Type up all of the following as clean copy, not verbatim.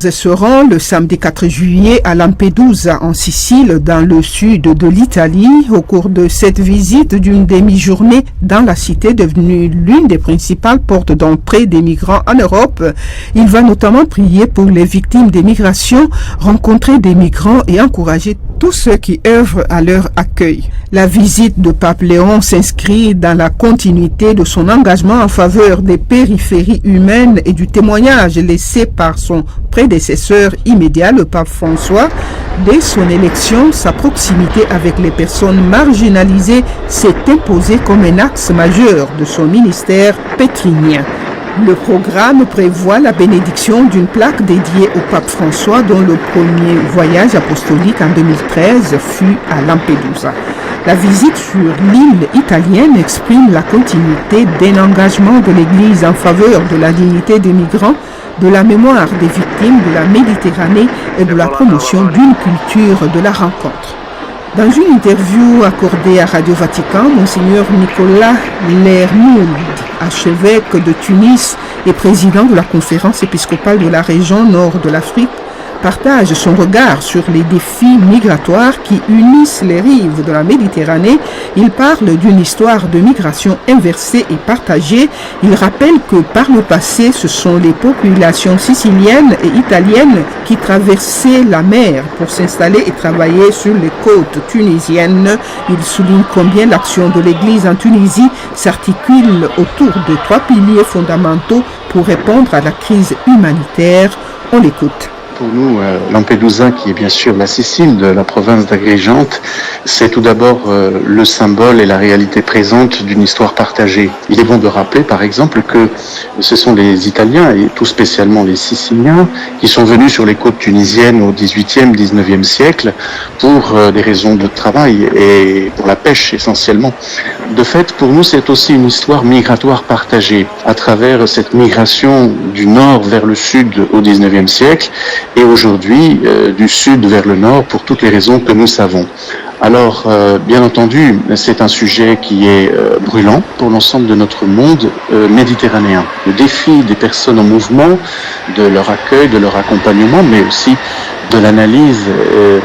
Elles seront le samedi 4 juillet à Lampedusa, en Sicile, dans le sud de l'Italie, au cours de cette visite d'une demi-journée dans la cité devenue l'une des principales portes d'entrée des migrants en Europe. Il va notamment prier pour les victimes des migrations, rencontrer des migrants et encourager tous ceux qui œuvrent à leur accueil. La visite de Pape Léon s'inscrit dans la continuité de son engagement en faveur des périphéries humaines et du témoignage laissé par son prédécesseur immédiat, le pape François. Dès son élection, sa proximité avec les personnes marginalisées s'est imposée comme un axe majeur de son ministère pétrinien. Le programme prévoit la bénédiction d'une plaque dédiée au pape François dont le premier voyage apostolique en 2013 fut à Lampedusa. La visite sur l'île italienne exprime la continuité d'un engagement de l'Église en faveur de la dignité des migrants, de la mémoire des victimes de la Méditerranée et de la promotion d'une culture de la rencontre. Dans une interview accordée à Radio Vatican, Monseigneur Nicolas Lermoud, archevêque de Tunis et président de la conférence épiscopale de la région nord de l'Afrique, partage son regard sur les défis migratoires qui unissent les rives de la Méditerranée. Il parle d'une histoire de migration inversée et partagée. Il rappelle que par le passé, ce sont les populations siciliennes et italiennes qui traversaient la mer pour s'installer et travailler sur les côtes tunisiennes. Il souligne combien l'action de l'Église en Tunisie s'articule autour de 3 piliers fondamentaux pour répondre à la crise humanitaire. On l'écoute. Pour nous, Lampedusa, qui est bien sûr la Sicile de la province d'Agrigente, c'est tout d'abord le symbole et la réalité présente d'une histoire partagée. Il est bon de rappeler, par exemple, que ce sont les Italiens, et tout spécialement les Siciliens, qui sont venus sur les côtes tunisiennes au XVIIIe, XIXe siècle pour des raisons de travail et pour la pêche essentiellement. De fait, pour nous, c'est aussi une histoire migratoire partagée à travers cette migration du nord vers le sud au XIXe siècle et aujourd'hui du sud vers le nord pour toutes les raisons que nous savons. Alors, bien entendu, c'est un sujet qui est brûlant pour l'ensemble de notre monde méditerranéen. Le défi des personnes en mouvement, de leur accueil, de leur accompagnement, mais aussi de l'analyse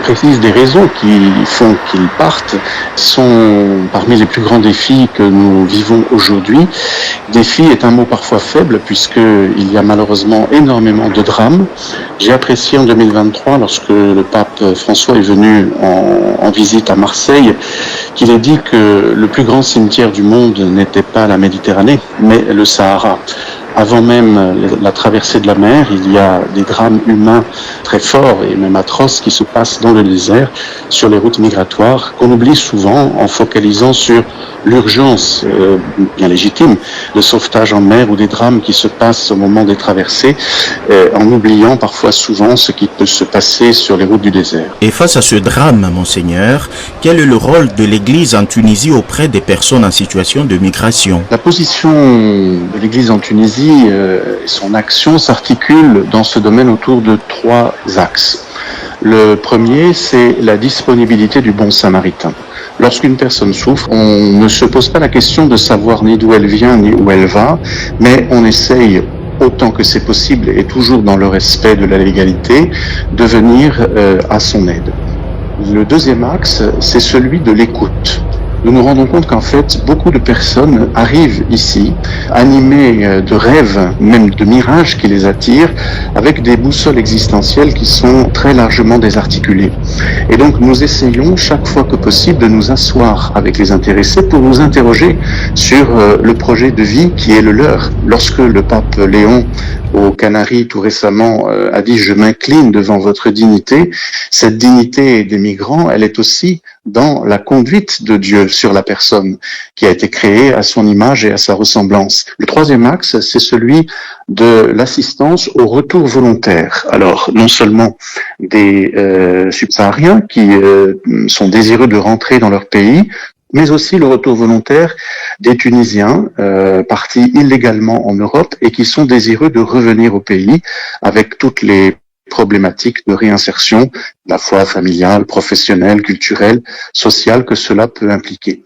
précise des raisons qui font qu'ils partent, sont parmi les plus grands défis que nous vivons aujourd'hui. Défi est un mot parfois faible puisqu'il y a malheureusement énormément de drames. J'ai apprécié en 2023, lorsque le pape François est venu en visite à Marseille, qu'il ait dit que le plus grand cimetière du monde n'était pas la Méditerranée, mais le Sahara. Avant même la traversée de la mer, il y a des drames humains très forts et même atroces qui se passent dans le désert, sur les routes migratoires, qu'on oublie souvent en focalisant sur l'urgence bien légitime de sauvetage en mer ou des drames qui se passent au moment des traversées, en oubliant parfois souvent ce qui peut se passer sur les routes du désert. Et face à ce drame, Monseigneur, quel est le rôle de l'Église en Tunisie auprès des personnes en situation de migration? La position de l'Église en Tunisie et son action s'articule dans ce domaine autour de 3 axes. Le premier, c'est la disponibilité du bon samaritain. Lorsqu'une personne souffre, on ne se pose pas la question de savoir ni d'où elle vient ni où elle va, mais on essaye autant que c'est possible et toujours dans le respect de la légalité, de venir à son aide. Le deuxième axe, c'est celui de l'écoute. Nous nous rendons compte qu'en fait, beaucoup de personnes arrivent ici, animées de rêves, même de mirages qui les attirent, avec des boussoles existentielles qui sont très largement désarticulées. Et donc, nous essayons chaque fois que possible de nous asseoir avec les intéressés pour nous interroger sur le projet de vie qui est le leur. Lorsque le pape Léon, aux Canaries tout récemment, a dit « Je m'incline devant votre dignité », cette dignité des migrants, elle est aussi dans la conduite de Dieu sur la personne qui a été créée à son image et à sa ressemblance. Le troisième axe, c'est celui de l'assistance au retour volontaire. Alors, non seulement des subsahariens qui sont désireux de rentrer dans leur pays, mais aussi le retour volontaire des Tunisiens partis illégalement en Europe et qui sont désireux de revenir au pays avec toutes les problématiques de réinsertion, à la fois familiale, professionnelle, culturelle, sociale que cela peut impliquer.